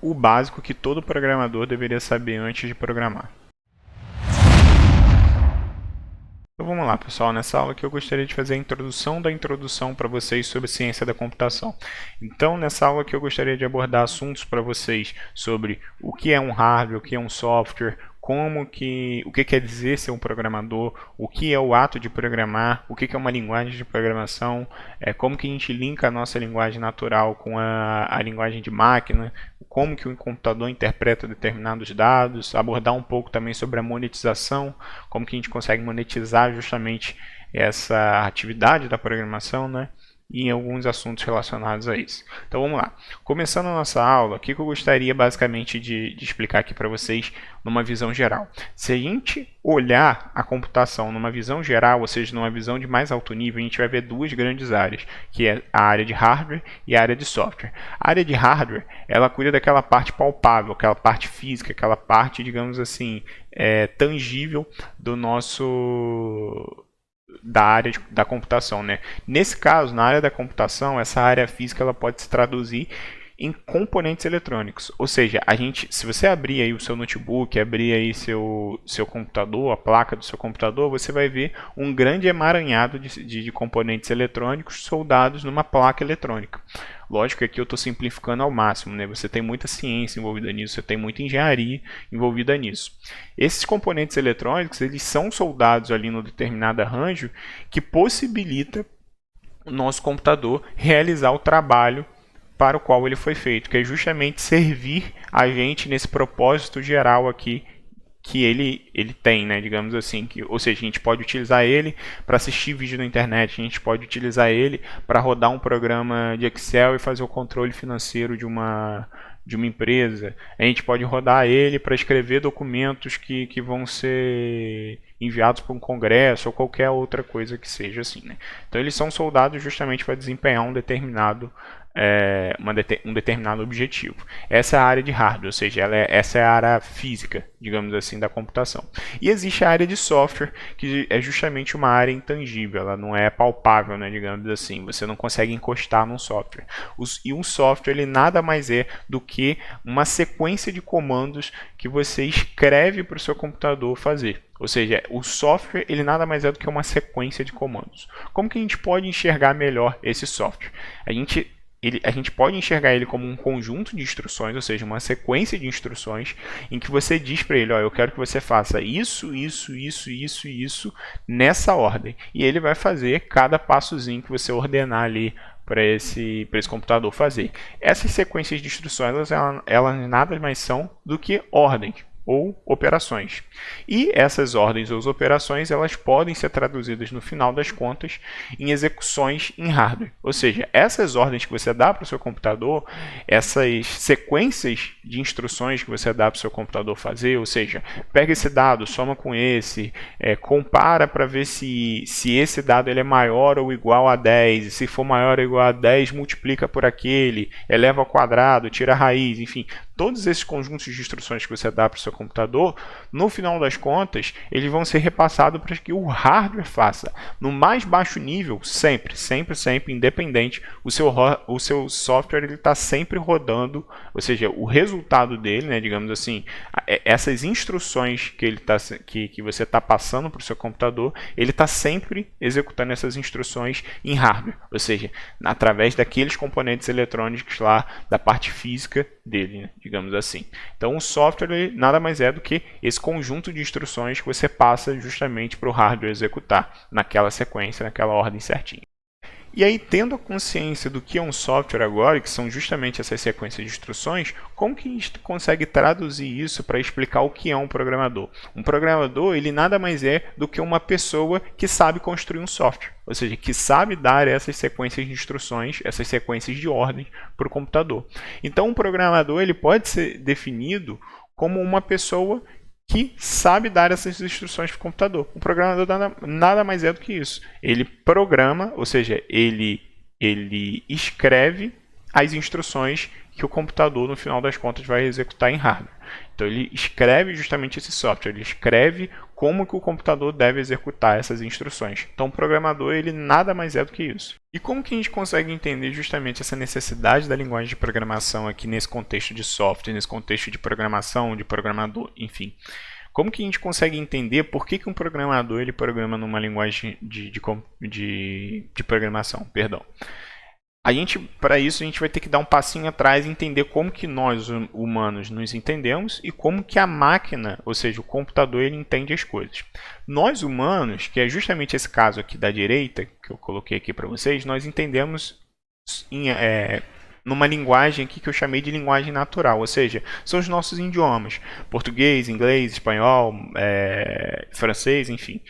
o básico que todo programador deveria saber antes de programar. Então vamos lá, pessoal. Nessa aula aqui eu gostaria de fazer a introdução da introdução para vocês sobre ciência da computação. Então, nessa aula aqui eu gostaria de abordar assuntos para vocês sobre o que é um hardware, o que é um software, o que quer dizer ser um programador, o que é o ato de programar, o que é uma linguagem de programação, como que a gente linka a nossa linguagem natural com a linguagem de máquina, como que o computador interpreta determinados dados, abordar um pouco também sobre a monetização, como que a gente consegue monetizar justamente essa atividade da programação, né? E alguns assuntos relacionados a isso. Então vamos lá. Começando a nossa aula, o que eu gostaria basicamente de explicar aqui para vocês numa visão geral. Se a gente olhar a computação numa visão geral, ou seja, numa visão de mais alto nível, a gente vai ver duas grandes áreas, que é a área de hardware e a área de software. A área de hardware, ela cuida daquela parte palpável, aquela parte física, aquela parte, digamos assim, tangível do nosso... da área da computação, né? Nesse caso, na área da computação, essa área física ela pode se traduzir em componentes eletrônicos. Ou seja, se você abrir aí o seu notebook, abrir aí seu computador, a placa do seu computador, você vai ver um grande emaranhado de componentes eletrônicos soldados numa placa eletrônica. Lógico que aqui eu estou simplificando ao máximo, né? Você tem muita ciência envolvida nisso, você tem muita engenharia envolvida nisso. Esses componentes eletrônicos, eles são soldados ali no determinado arranjo que possibilita o nosso computador realizar o trabalho para o qual ele foi feito, que é justamente servir a gente nesse propósito geral aqui que ele tem, né, digamos assim, ou seja, a gente pode utilizar ele para assistir vídeo na internet, a gente pode utilizar ele para rodar um programa de Excel e fazer o controle financeiro de uma empresa, a gente pode rodar ele para escrever documentos que vão ser enviados para um congresso ou qualquer outra coisa que seja assim, né? Então eles são soldados justamente para desempenhar um determinado objetivo. Essa é a área de hardware, ou seja, essa é a área física, digamos assim, da computação. E existe a área de software, que é justamente uma área intangível, ela não é palpável, né, digamos assim, você não consegue encostar num software. E um software ele nada mais é do que uma sequência de comandos que você escreve para o seu computador fazer. Ou seja, o software ele nada mais é do que uma sequência de comandos. Como que a gente pode enxergar melhor esse software? A gente pode enxergar ele como um conjunto de instruções, ou seja, uma sequência de instruções em que você diz para ele, eu quero que você faça isso, isso, isso, isso e isso nessa ordem. E ele vai fazer cada passozinho que você ordenar ali para esse computador fazer. Essas sequências de instruções, elas nada mais são do que ordens ou operações. E essas ordens ou operações elas podem ser traduzidas no final das contas em execuções em hardware. Ou seja, essas ordens que você dá para o seu computador, essas sequências de instruções que você dá para o seu computador fazer, ou seja, pega esse dado, soma com esse, compara para ver se esse dado ele é maior ou igual a 10, e se for maior ou igual a 10, multiplica por aquele, eleva ao quadrado, tira a raiz, enfim, todos esses conjuntos de instruções que você dá para o seu computador, no final das contas, eles vão ser repassados para que o hardware faça. No mais baixo nível, sempre, independente, o seu software está sempre rodando, ou seja, o resultado dele, né, digamos assim, essas instruções que você está passando para o seu computador, ele está sempre executando essas instruções em hardware, ou seja, através daqueles componentes eletrônicos lá da parte física dele, né, digamos assim. Então o software nada mais é do que esse conjunto de instruções que você passa justamente para o hardware executar naquela sequência, naquela ordem certinha. E aí, tendo a consciência do que é um software agora, que são justamente essas sequências de instruções, como que a gente consegue traduzir isso para explicar o que é um programador? Um programador, ele nada mais é do que uma pessoa que sabe construir um software, ou seja, que sabe dar essas sequências de instruções, essas sequências de ordem para o computador. Então, um programador ele pode ser definido como uma pessoa que sabe dar essas instruções para o computador. O programador nada mais é do que isso. Ele programa, ou seja, ele escreve as instruções que o computador, no final das contas, vai executar em hardware. Então, ele escreve justamente esse software, ele escreve como que o computador deve executar essas instruções. Então, o programador, ele nada mais é do que isso. E como que a gente consegue entender justamente essa necessidade da linguagem de programação aqui nesse contexto de software, nesse contexto de programação, de programador, enfim? Como que a gente consegue entender por que um programador ele programa numa linguagem de programação? Perdão. Para isso, a gente vai ter que dar um passinho atrás e entender como que nós, humanos, nos entendemos e como que a máquina, ou seja, o computador, ele entende as coisas. Nós, humanos, que é justamente esse caso aqui da direita, que eu coloquei aqui para vocês, nós entendemos numa linguagem aqui que eu chamei de linguagem natural, ou seja, são os nossos idiomas, português, inglês, espanhol, francês, enfim.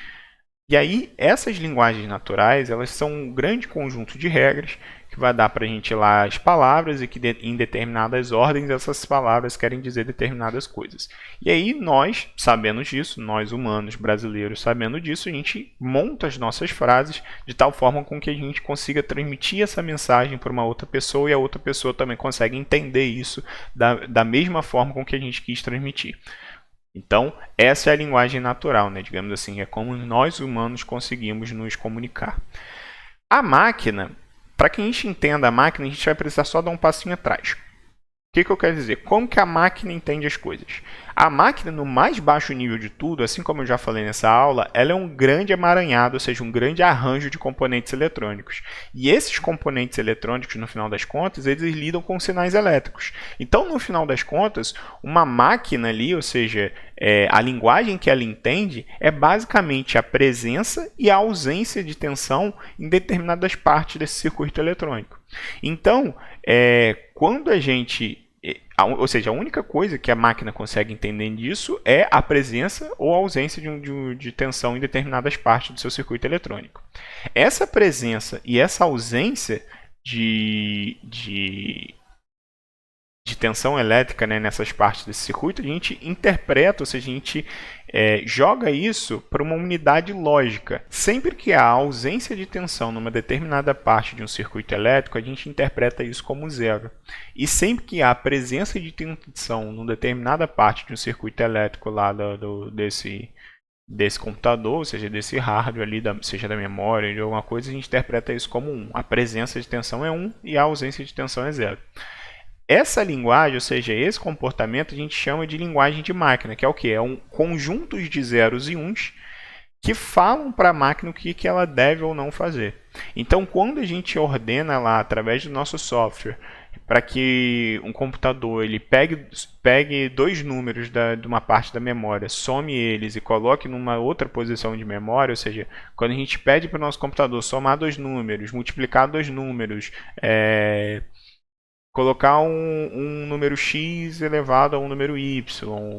E aí, essas linguagens naturais, elas são um grande conjunto de regras que vai dar para a gente lá as palavras e que em determinadas ordens essas palavras querem dizer determinadas coisas. E aí nós, sabendo disso, nós humanos brasileiros sabendo disso, a gente monta as nossas frases de tal forma com que a gente consiga transmitir essa mensagem para uma outra pessoa e a outra pessoa também consegue entender isso da mesma forma com que a gente quis transmitir. Então, essa é a linguagem natural, né? Digamos assim, é como nós humanos conseguimos nos comunicar. A máquina, para que a gente entenda a máquina, a gente vai precisar só dar um passinho atrás. O que eu quero dizer? Como que a máquina entende as coisas? A máquina, no mais baixo nível de tudo, assim como eu já falei nessa aula, ela é um grande emaranhado, ou seja, um grande arranjo de componentes eletrônicos. E esses componentes eletrônicos, no final das contas, eles lidam com sinais elétricos. Então, no final das contas, uma máquina ali, ou seja, a linguagem que ela entende, é basicamente a presença e a ausência de tensão em determinadas partes desse circuito eletrônico. Então, quando a gente... Ou seja, a única coisa que a máquina consegue entender disso é a presença ou a ausência de tensão em determinadas partes do seu circuito eletrônico. Essa presença e essa ausência de tensão elétrica, né, nessas partes desse circuito, a gente interpreta, ou seja, a gente joga isso para uma unidade lógica. Sempre que há ausência de tensão numa determinada parte de um circuito elétrico, a gente interpreta isso como zero. E sempre que há presença de tensão numa determinada parte de um circuito elétrico lá desse computador, ou seja, desse hardware ali, seja da memória, de alguma coisa, a gente interpreta isso como 1. A presença de tensão é 1 e a ausência de tensão é 0. Essa linguagem, ou seja, esse comportamento, a gente chama de linguagem de máquina, que é o quê? É um conjunto de zeros e uns que falam para a máquina o que ela deve ou não fazer. Então, quando a gente ordena lá, através do nosso software, para que um computador ele pegue dois números de uma parte da memória, some eles e coloque numa outra posição de memória, ou seja, quando a gente pede para o nosso computador somar dois números, multiplicar dois números, colocar um número x elevado a um número y,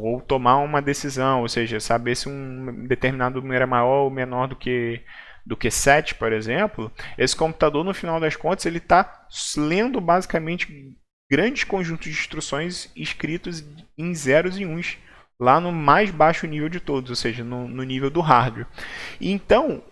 ou tomar uma decisão, ou seja, saber se um determinado número é maior ou menor do que 7, por exemplo, esse computador, no final das contas, ele está lendo basicamente grandes conjuntos de instruções escritos em zeros e uns, lá no mais baixo nível de todos, ou seja, no nível do hardware. Então,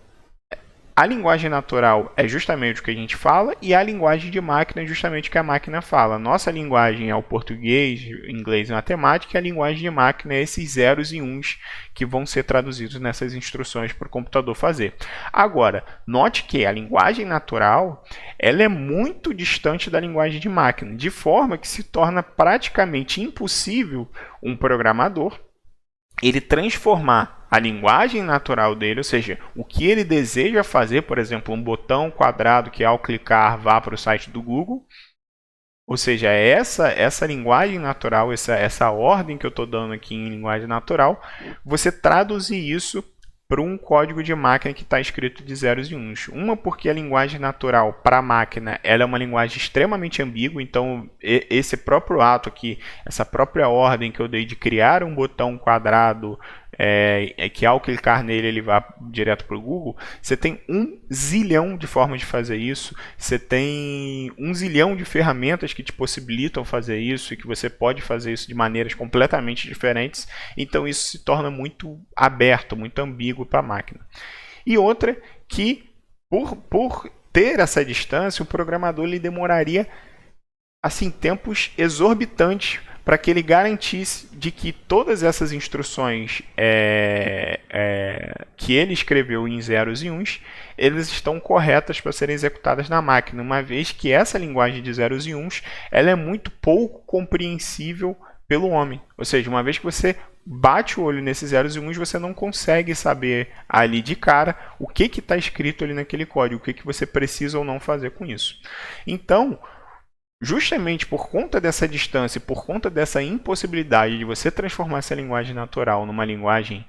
a linguagem natural é justamente o que a gente fala e a linguagem de máquina é justamente o que a máquina fala. Nossa linguagem é o português, inglês e matemática, e a linguagem de máquina é esses zeros e uns que vão ser traduzidos nessas instruções para o computador fazer. Agora, note que a linguagem natural ela é muito distante da linguagem de máquina, de forma que se torna praticamente impossível um programador ele transformar a linguagem natural dele, ou seja, o que ele deseja fazer, por exemplo, um botão quadrado que ao clicar vá para o site do Google, ou seja, essa linguagem natural, essa ordem que eu estou dando aqui em linguagem natural, você traduzir isso para um código de máquina que está escrito de zeros e uns. Uma porque a linguagem natural para a máquina ela é uma linguagem extremamente ambígua, então esse próprio ato aqui, essa própria ordem que eu dei de criar um botão quadrado que ao clicar nele ele vá direto para o Google, você tem 1 zilhão de formas de fazer isso, você tem 1 zilhão de ferramentas que te possibilitam fazer isso e que você pode fazer isso de maneiras completamente diferentes, então isso se torna muito aberto, muito ambíguo para a máquina. E outra que por ter essa distância, o programador ele demoraria assim tempos exorbitantes para que ele garantisse de que todas essas instruções que ele escreveu em zeros e uns, eles estão corretas para serem executadas na máquina, uma vez que essa linguagem de zeros e uns ela é muito pouco compreensível pelo homem. Ou seja, uma vez que você bate o olho nesses zeros e uns, você não consegue saber ali de cara o que está escrito ali naquele código, o que você precisa ou não fazer com isso. Então, justamente por conta dessa distância, por conta dessa impossibilidade de você transformar essa linguagem natural numa linguagem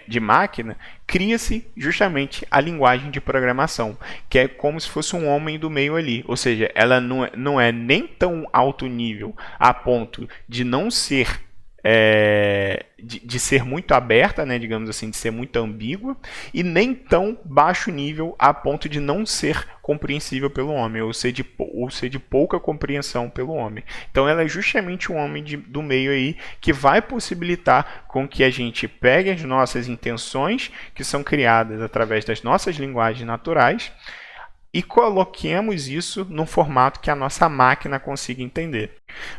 de máquina, cria-se justamente a linguagem de programação, que é como se fosse um homem do meio ali. Ou seja, ela não é nem tão alto nível a ponto de não ser de ser muito aberta, né, digamos assim, de ser muito ambígua, e nem tão baixo nível a ponto de não ser compreensível pelo homem, ou ser de pouca compreensão pelo homem. Então ela é justamente um homem do meio aí que vai possibilitar com que a gente pegue as nossas intenções, que são criadas através das nossas linguagens naturais, e coloquemos isso num formato que a nossa máquina consiga entender.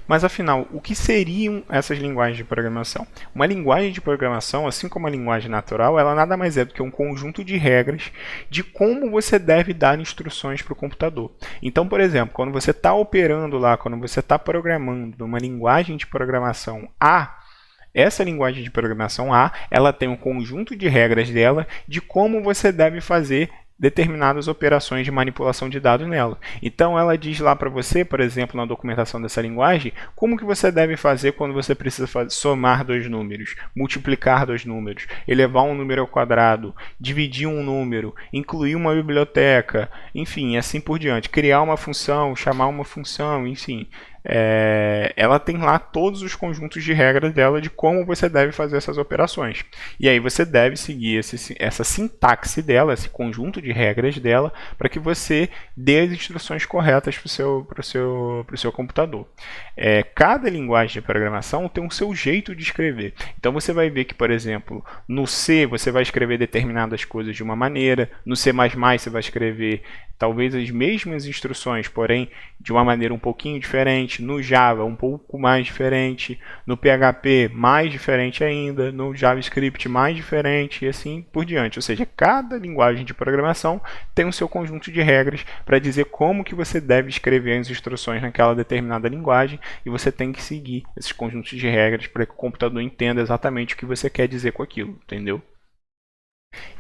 Mas afinal, o que seriam essas linguagens de programação? Uma linguagem de programação, assim como a linguagem natural, ela nada mais é do que um conjunto de regras de como você deve dar instruções para o computador. Então, por exemplo, quando você está operando lá, quando você está programando uma linguagem de programação A, essa linguagem de programação A, ela tem um conjunto de regras dela de como você deve fazer determinadas operações de manipulação de dados nela. Então ela diz lá para você, por exemplo, na documentação dessa linguagem, como que você deve fazer quando você precisa somar dois números, multiplicar dois números, elevar um número ao quadrado, dividir um número, incluir uma biblioteca, enfim, assim por diante, criar uma função, chamar uma função, enfim. Ela tem lá todos os conjuntos de regras dela de como você deve fazer essas operações. E aí você deve seguir essa sintaxe dela, esse conjunto de regras dela, para que você dê as instruções corretas para o seu computador. Cada linguagem de programação tem o seu jeito de escrever. Então você vai ver que, por exemplo, no C você vai escrever determinadas coisas de uma maneira, no C++ você vai escrever talvez as mesmas instruções, porém de uma maneira um pouquinho diferente, no Java um pouco mais diferente, no PHP mais diferente ainda, no JavaScript mais diferente e assim por diante. Ou seja, cada linguagem de programação tem o seu conjunto de regras para dizer como que você deve escrever as instruções naquela determinada linguagem, e você tem que seguir esses conjuntos de regras para que o computador entenda exatamente o que você quer dizer com aquilo, entendeu?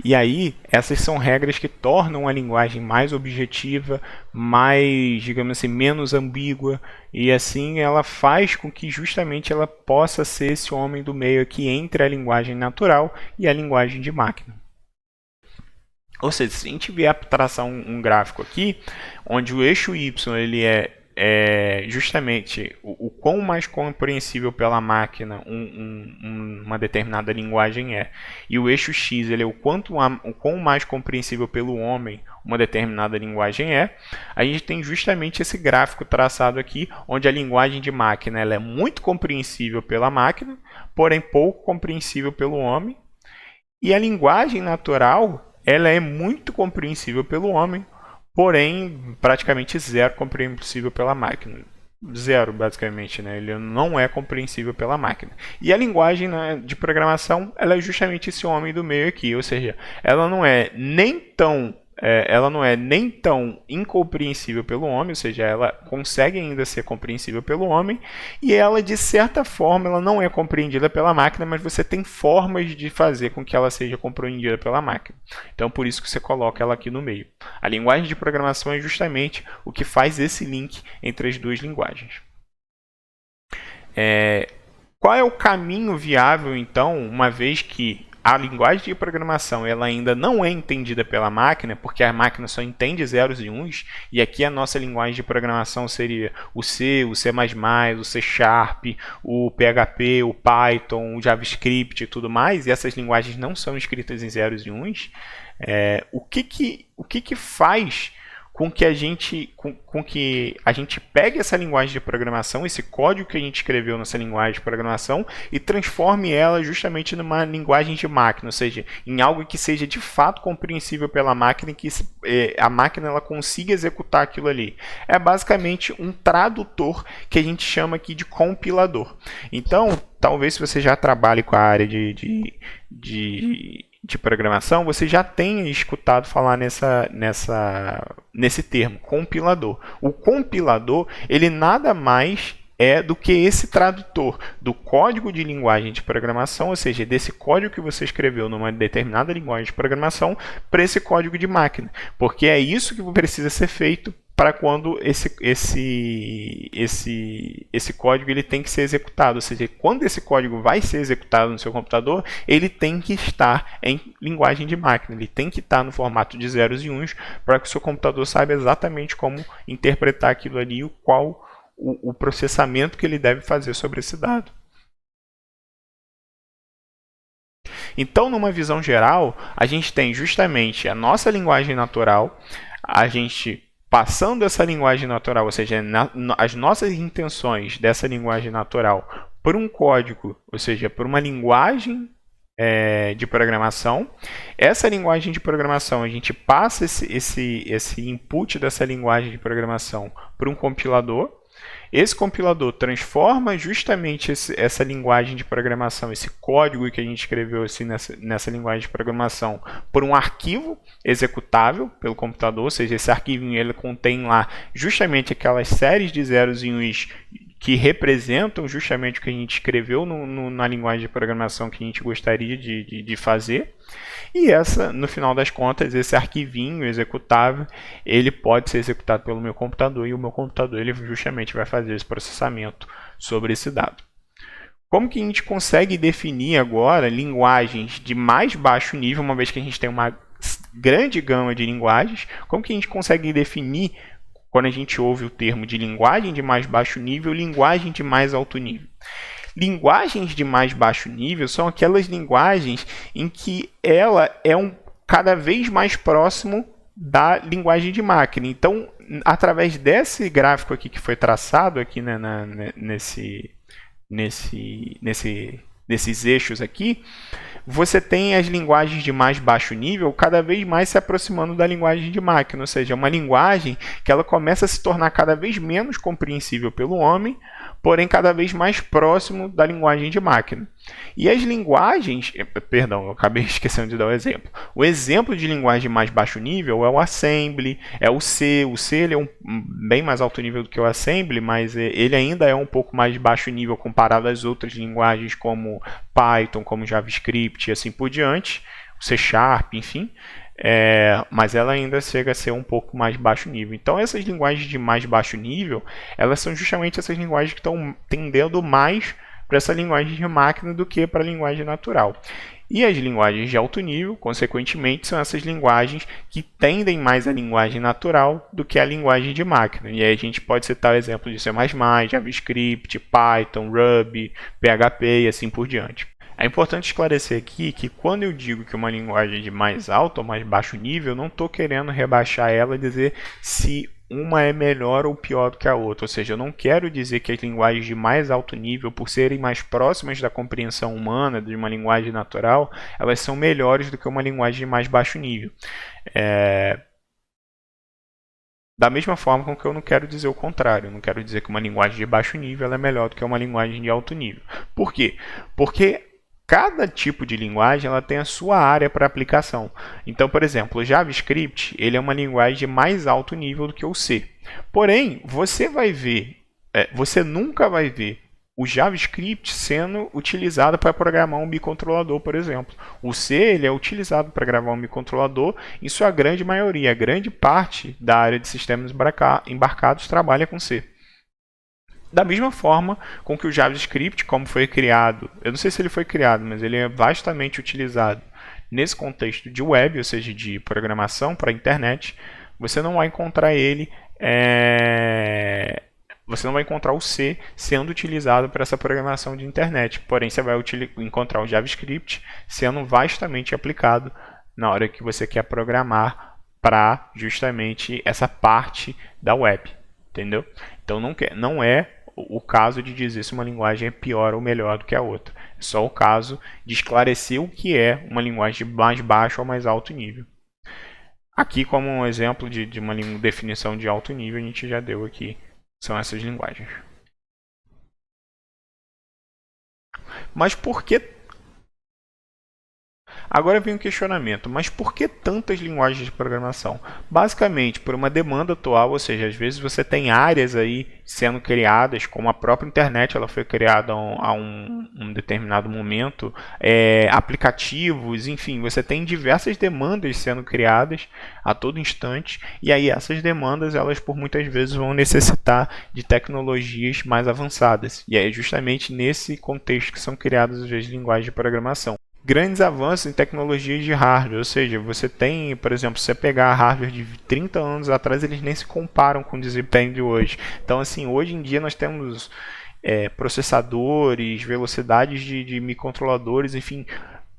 E aí, essas são regras que tornam a linguagem mais objetiva, mais, digamos assim, menos ambígua, e assim ela faz com que justamente ela possa ser esse homem do meio aqui entre a linguagem natural e a linguagem de máquina. Ou seja, se a gente vier traçar um gráfico aqui, onde o eixo Y ele é justamente o quão mais compreensível pela máquina uma determinada linguagem é, e o eixo X ele é o quão mais compreensível pelo homem uma determinada linguagem é, a gente tem justamente esse gráfico traçado aqui, onde a linguagem de máquina ela é muito compreensível pela máquina, porém pouco compreensível pelo homem, e a linguagem natural ela é muito compreensível pelo homem, porém praticamente zero compreensível pela máquina. Zero, basicamente, né? Ele não é compreensível pela máquina. E a linguagem, né, de programação, ela é justamente esse homem do meio aqui, ou seja, ela não é nem tão incompreensível pelo homem, ou seja, ela consegue ainda ser compreensível pelo homem, e ela, de certa forma, ela não é compreendida pela máquina, mas você tem formas de fazer com que ela seja compreendida pela máquina. Então, por isso que você coloca ela aqui no meio. A linguagem de programação é justamente o que faz esse link entre as duas linguagens. Qual é o caminho viável, então, uma vez que a linguagem de programação ela ainda não é entendida pela máquina, porque a máquina só entende zeros e uns, e aqui a nossa linguagem de programação seria o C, o C++, o C Sharp, o PHP, o Python, o JavaScript e tudo mais, e essas linguagens não são escritas em zeros e uns. O que faz com que a gente pegue essa linguagem de programação, esse código que a gente escreveu nessa linguagem de programação e transforme ela justamente numa linguagem de máquina, ou seja, em algo que seja de fato compreensível pela máquina e que a máquina ela consiga executar aquilo ali. É basicamente um tradutor que a gente chama aqui de compilador. Então, talvez se você já trabalhe com a área de programação, você já tenha escutado falar nesse termo, compilador. O compilador, ele nada mais é do que esse tradutor do código de linguagem de programação, ou seja, desse código que você escreveu numa determinada linguagem de programação para esse código de máquina. Porque é isso que precisa ser feito para quando esse código ele tem que ser executado. Ou seja, quando esse código vai ser executado no seu computador, ele tem que estar em linguagem de máquina, ele tem que estar no formato de zeros e uns para que o seu computador saiba exatamente como interpretar aquilo ali e qual o processamento que ele deve fazer sobre esse dado. Então, numa visão geral, a gente tem justamente a nossa linguagem natural, a gente passando essa linguagem natural, ou seja, as nossas intenções dessa linguagem natural por um código, ou seja, por uma linguagem de programação. Essa linguagem de programação, a gente passa esse input dessa linguagem de programação para um compilador. Esse compilador transforma justamente essa linguagem de programação, esse código que a gente escreveu assim, nessa linguagem de programação, por um arquivo executável pelo computador, ou seja, esse arquivinho ele contém lá justamente aquelas séries de zeros e uns que representam justamente o que a gente escreveu na linguagem de programação que a gente gostaria de fazer. E no final das contas, esse arquivinho executável, ele pode ser executado pelo meu computador e o meu computador ele justamente vai fazer esse processamento sobre esse dado. Como que a gente consegue definir agora linguagens de mais baixo nível, uma vez que a gente tem uma grande gama de linguagens? Como que a gente consegue definir, quando a gente ouve o termo de linguagem de mais baixo nível, linguagem de mais alto nível? Linguagens de mais baixo nível são aquelas linguagens em que ela é cada vez mais próximo da linguagem de máquina. Então, através desse gráfico aqui que foi traçado aqui nesses eixos aqui, você tem as linguagens de mais baixo nível cada vez mais se aproximando da linguagem de máquina, ou seja, uma linguagem que ela começa a se tornar cada vez menos compreensível pelo homem, porém cada vez mais próximo da linguagem de máquina. E as linguagens, perdão, eu acabei esquecendo de dar o exemplo. O exemplo de linguagem de mais baixo nível é o Assembly, é o C. O C ele é bem mais alto nível do que o Assembly, mas ele ainda é um pouco mais de baixo nível comparado às outras linguagens como Python, como JavaScript e assim por diante, o C Sharp, enfim. Mas ela ainda chega a ser um pouco mais baixo nível. Então essas linguagens de mais baixo nível, elas são justamente essas linguagens que estão tendendo mais para essa linguagem de máquina do que para a linguagem natural. E as linguagens de alto nível, consequentemente, são essas linguagens que tendem mais à linguagem natural do que à linguagem de máquina. E aí a gente pode citar o exemplo de C++, JavaScript, Python, Ruby, PHP e assim por diante. É importante esclarecer aqui que quando eu digo que uma linguagem de mais alto ou mais baixo nível, eu não estou querendo rebaixar ela e dizer se uma é melhor ou pior do que a outra. Ou seja, eu não quero dizer que as linguagens de mais alto nível, por serem mais próximas da compreensão humana, de uma linguagem natural, elas são melhores do que uma linguagem de mais baixo nível. Da mesma forma com que eu não quero dizer o contrário. Eu não quero dizer que uma linguagem de baixo nível ela é melhor do que uma linguagem de alto nível. Por quê? Porque cada tipo de linguagem ela tem a sua área para aplicação. Então, por exemplo, o JavaScript ele é uma linguagem de mais alto nível do que o C. Porém, você nunca vai ver o JavaScript sendo utilizado para programar um microcontrolador, por exemplo. O C ele é utilizado para gravar um microcontrolador em sua grande maioria. A grande parte da área de sistemas embarcados trabalha com C. Da mesma forma com que o JavaScript, como foi criado, eu não sei se ele foi criado, mas ele é vastamente utilizado nesse contexto de web, ou seja, de programação para a internet, você não vai encontrar você não vai encontrar o C sendo utilizado para essa programação de internet. Porém, você vai encontrar o JavaScript sendo vastamente aplicado na hora que você quer programar para justamente essa parte da web, entendeu? Então não é o caso de dizer se uma linguagem é pior ou melhor do que a outra. É só o caso de esclarecer o que é uma linguagem de mais baixo ou mais alto nível. Aqui, como um exemplo de uma definição de alto nível, a gente já deu aqui. São essas linguagens. Mas por que... Agora vem um questionamento, mas por que tantas linguagens de programação? Basicamente, por uma demanda atual, ou seja, às vezes você tem áreas aí sendo criadas, como a própria internet, ela foi criada a um determinado momento, aplicativos, enfim, você tem diversas demandas sendo criadas a todo instante, e aí essas demandas, elas por muitas vezes vão necessitar de tecnologias mais avançadas, e é justamente nesse contexto que são criadas às vezes linguagens de programação. Grandes avanços em tecnologias de hardware, ou seja, você tem, por exemplo, se você pegar hardware de 30 anos atrás, eles nem se comparam com o desempenho de hoje. Então, assim, hoje em dia nós temos processadores, velocidades de microcontroladores, enfim,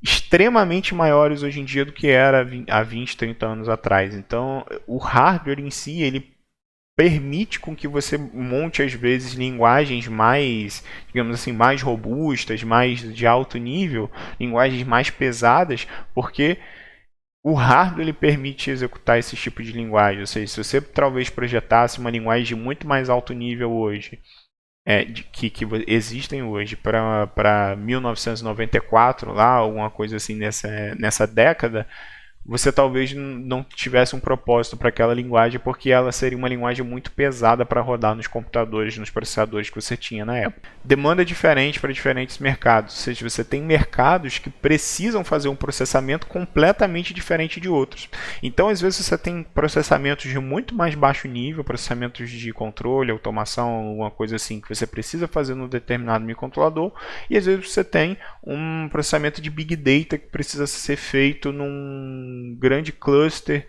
extremamente maiores hoje em dia do que era há 20, 30 anos atrás. Então, o hardware em si, ele permite com que você monte às vezes linguagens mais, digamos assim, mais robustas, mais de alto nível, linguagens mais pesadas, porque o hardware ele permite executar esse tipo de linguagem. Ou seja, se você talvez projetasse uma linguagem de muito mais alto nível hoje, que existem hoje para 1994, lá, alguma coisa assim nessa década, você talvez não tivesse um propósito para aquela linguagem, porque ela seria uma linguagem muito pesada para rodar nos computadores, nos processadores que você tinha na época. Demanda é diferente para diferentes mercados, ou seja, você tem mercados que precisam fazer um processamento completamente diferente de outros. Então, às vezes, você tem processamentos de muito mais baixo nível, processamentos de controle, automação, alguma coisa assim, que você precisa fazer num determinado microcontrolador, e às vezes você tem um processamento de Big Data que precisa ser feito num grande cluster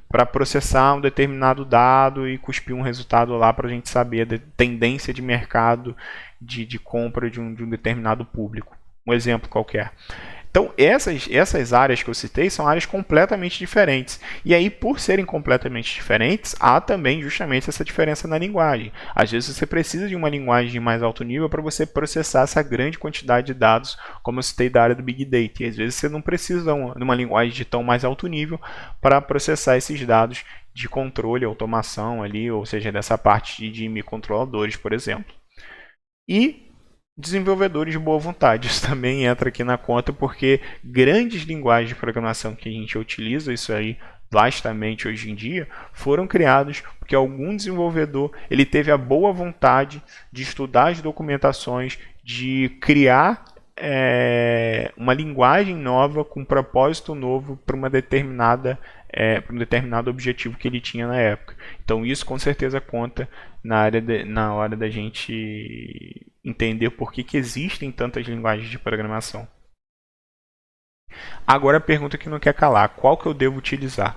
para processar um determinado dado e cuspir um resultado lá para a gente saber a tendência de mercado de compra de um determinado público. Um exemplo qualquer. Então, essas áreas que eu citei são áreas completamente diferentes. E aí, por serem completamente diferentes, há também justamente essa diferença na linguagem. Às vezes, você precisa de uma linguagem de mais alto nível para você processar essa grande quantidade de dados, como eu citei da área do Big Data. E às vezes, você não precisa de uma linguagem de tão mais alto nível para processar esses dados de controle, automação ali, ou seja, dessa parte de microcontroladores, por exemplo. E desenvolvedores de boa vontade, isso também entra aqui na conta, porque grandes linguagens de programação que a gente utiliza, isso aí vastamente hoje em dia, foram criados porque algum desenvolvedor ele teve a boa vontade de estudar as documentações, de criar uma linguagem nova com um propósito novo para um determinado objetivo que ele tinha na época. Então isso com certeza conta na hora da gente entender por que existem tantas linguagens de programação. Agora a pergunta que não quer calar: qual que eu devo utilizar?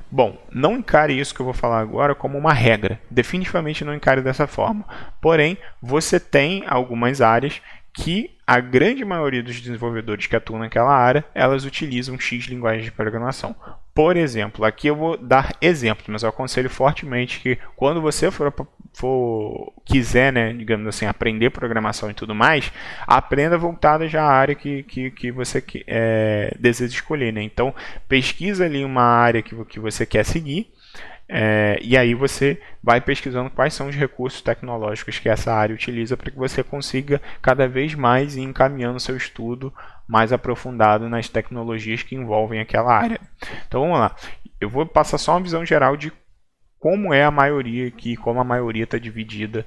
Bom, não encare isso que eu vou falar agora como uma regra. Definitivamente não encare dessa forma. Porém, você tem algumas áreas que a grande maioria dos desenvolvedores que atuam naquela área, elas utilizam X linguagens de programação. Por exemplo, aqui eu vou dar exemplos, mas eu aconselho fortemente que quando você quiser, né, digamos assim, aprender programação e tudo mais, aprenda voltada já à área que você deseja escolher, né? Então, pesquisa ali uma área que você quer seguir, e aí você vai pesquisando quais são os recursos tecnológicos que essa área utiliza para que você consiga cada vez mais ir encaminhando seu estudo mais aprofundado nas tecnologias que envolvem aquela área. Então vamos lá, eu vou passar só uma visão geral de como é a maioria aqui, como a maioria está dividida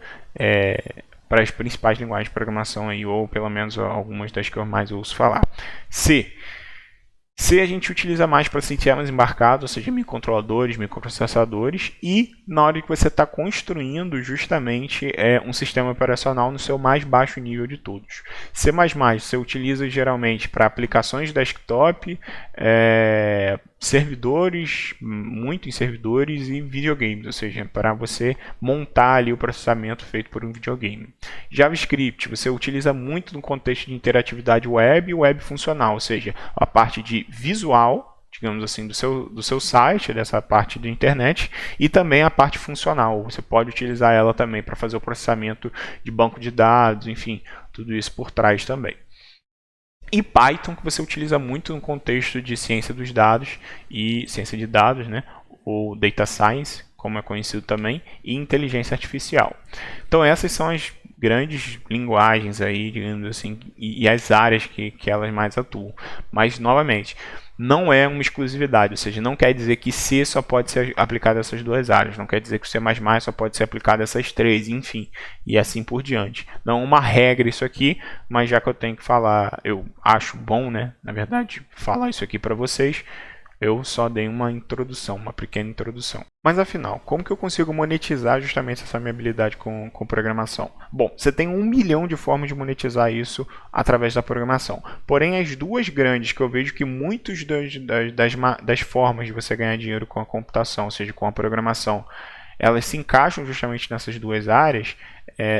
para as principais linguagens de programação aí, ou pelo menos algumas das que eu mais ouço falar. C a gente utiliza mais para sistemas embarcados, ou seja, microcontroladores, microprocessadores, e na hora que você está construindo justamente um sistema operacional no seu mais baixo nível de todos. C++ você utiliza geralmente para aplicações desktop, servidores, muito em servidores e videogames, ou seja, para você montar ali o processamento feito por um videogame. JavaScript você utiliza muito no contexto de interatividade web e web funcional, ou seja, a parte de visual, digamos assim, do seu site, dessa parte de internet, e também a parte funcional. Você pode utilizar ela também para fazer o processamento de banco de dados, enfim, tudo isso por trás também. E Python, que você utiliza muito no contexto de ciência dos dados e ciência de dados, né? Ou Data Science, como é conhecido também, e inteligência artificial. Então essas são as grandes linguagens aí, digamos assim, e as áreas que elas mais atuam. Mas, novamente, não é uma exclusividade, ou seja, não quer dizer que C só pode ser aplicado a essas duas áreas, não quer dizer que o C++ só pode ser aplicado a essas três, enfim, e assim por diante. Não é uma regra isso aqui, mas já que eu tenho que falar, eu acho bom, né, na verdade, falar isso aqui para vocês, eu só dei uma introdução, uma pequena introdução. Mas afinal, como que eu consigo monetizar justamente essa minha habilidade com programação? Bom, você tem 1 milhão de formas de monetizar isso através da programação. Porém, as duas grandes que eu vejo que muitas das formas de você ganhar dinheiro com a computação, ou seja, com a programação, elas se encaixam justamente nessas duas áreas,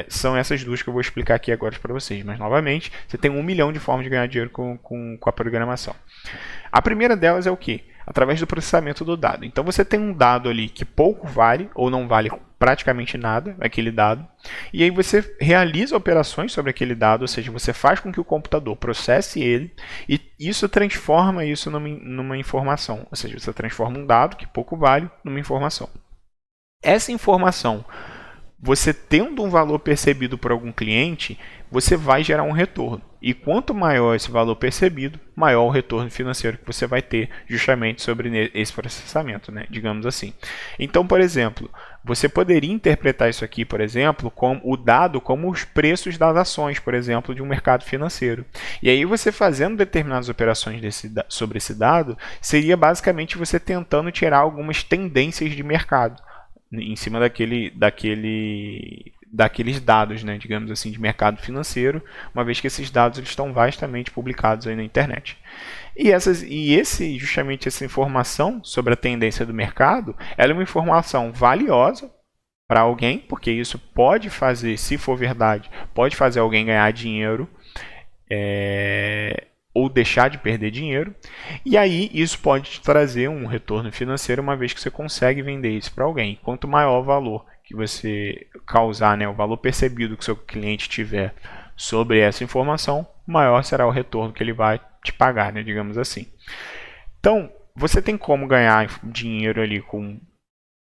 são essas duas que eu vou explicar aqui agora para vocês. Mas, novamente, você tem 1 milhão de formas de ganhar dinheiro com a programação. A primeira delas é o quê? Através do processamento do dado. Então, você tem um dado ali que pouco vale, ou não vale praticamente nada, aquele dado, e aí você realiza operações sobre aquele dado, ou seja, você faz com que o computador processe ele, e isso transforma isso numa informação, ou seja, você transforma um dado que pouco vale numa informação. Essa informação, você tendo um valor percebido por algum cliente, você vai gerar um retorno. E quanto maior esse valor percebido, maior o retorno financeiro que você vai ter justamente sobre esse processamento, né? Digamos assim. Então, por exemplo, você poderia interpretar isso aqui, por exemplo, como o dado como os preços das ações, por exemplo, de um mercado financeiro. E aí você fazendo determinadas operações sobre esse dado, seria basicamente você tentando tirar algumas tendências de mercado em cima daqueles dados, né, digamos assim, de mercado financeiro, uma vez que esses dados eles estão vastamente publicados aí na internet. Justamente essa informação sobre a tendência do mercado, ela é uma informação valiosa para alguém, porque isso pode fazer, se for verdade, pode fazer alguém ganhar dinheiro, ou deixar de perder dinheiro, e aí isso pode te trazer um retorno financeiro, uma vez que você consegue vender isso para alguém. Quanto maior o valor que você causar, né, o valor percebido que o seu cliente tiver sobre essa informação, maior será o retorno que ele vai te pagar, né, digamos assim. Então, você tem como ganhar dinheiro ali com,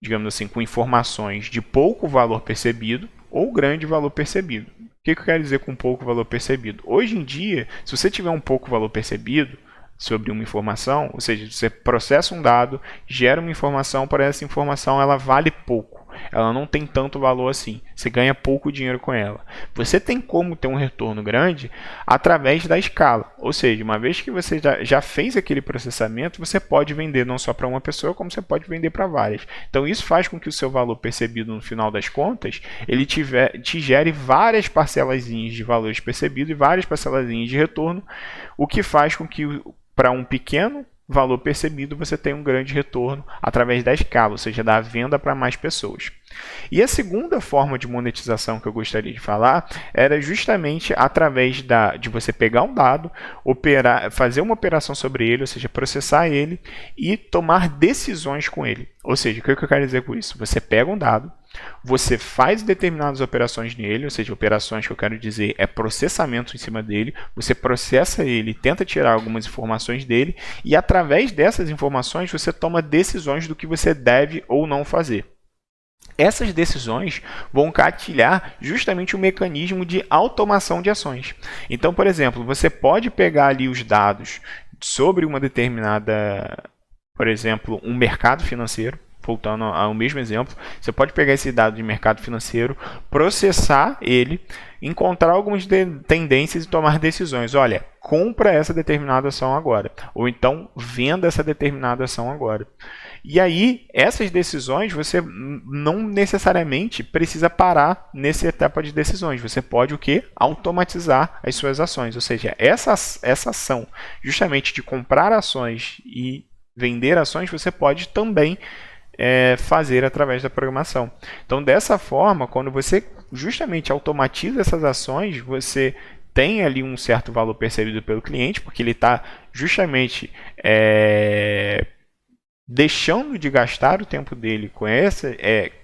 digamos assim, com informações de pouco valor percebido ou grande valor percebido. O que eu quero dizer com pouco valor percebido? Hoje em dia, se você tiver um pouco valor percebido sobre uma informação, ou seja, você processa um dado, gera uma informação, porém essa informação ela vale pouco. Ela não tem tanto valor assim. Você ganha pouco dinheiro com ela. Você tem como ter um retorno grande através da escala. Ou seja, uma vez que você já fez aquele processamento, você pode vender não só para uma pessoa, como você pode vender para várias. Então isso faz com que o seu valor percebido no final das contas, ele te gere várias parcelazinhas de valores percebidos e várias parcelazinhas de retorno, o que faz com que para um pequeno valor percebido, você tem um grande retorno através da escala, ou seja, da venda para mais pessoas. E a segunda forma de monetização que eu gostaria de falar era justamente através de você pegar um dado, fazer uma operação sobre ele, ou seja, processar ele e tomar decisões com ele. Ou seja, o que eu quero dizer com isso? Você pega um dado, você faz determinadas operações nele, ou seja, operações que eu quero dizer é processamento em cima dele, você processa ele, tenta tirar algumas informações dele e através dessas informações você toma decisões do que você deve ou não fazer. Essas decisões vão gatilhar justamente o mecanismo de automação de ações. Então, por exemplo, você pode pegar ali os dados sobre uma determinada, por exemplo, um mercado financeiro, voltando ao mesmo exemplo, você pode pegar esse dado de mercado financeiro, processar ele, encontrar algumas tendências e tomar decisões. Olha, compra essa determinada ação agora, ou então venda essa determinada ação agora. E aí, essas decisões, você não necessariamente precisa parar nessa etapa de decisões. Você pode o quê? Automatizar as suas ações. Ou seja, essa ação justamente de comprar ações e vender ações, você pode também fazer através da programação. Então, dessa forma, quando você justamente automatiza essas ações, você tem ali um certo valor percebido pelo cliente, porque ele está justamente deixando de gastar o tempo dele com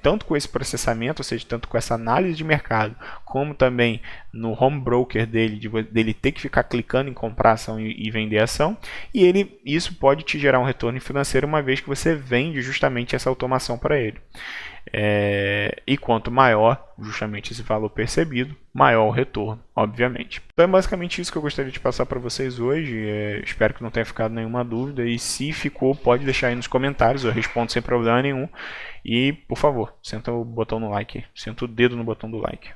tanto com esse processamento, ou seja, tanto com essa análise de mercado, como também no home broker dele ter que ficar clicando em comprar ação e vender ação, e isso pode te gerar um retorno financeiro uma vez que você vende justamente essa automação para ele. E quanto maior justamente esse valor percebido, maior o retorno, obviamente. Então é basicamente isso que eu gostaria de passar para vocês hoje. Espero que não tenha ficado nenhuma dúvida, e se ficou, pode deixar aí nos comentários, eu respondo sem problema nenhum. E por favor, senta o botão no like, senta o dedo no botão do like.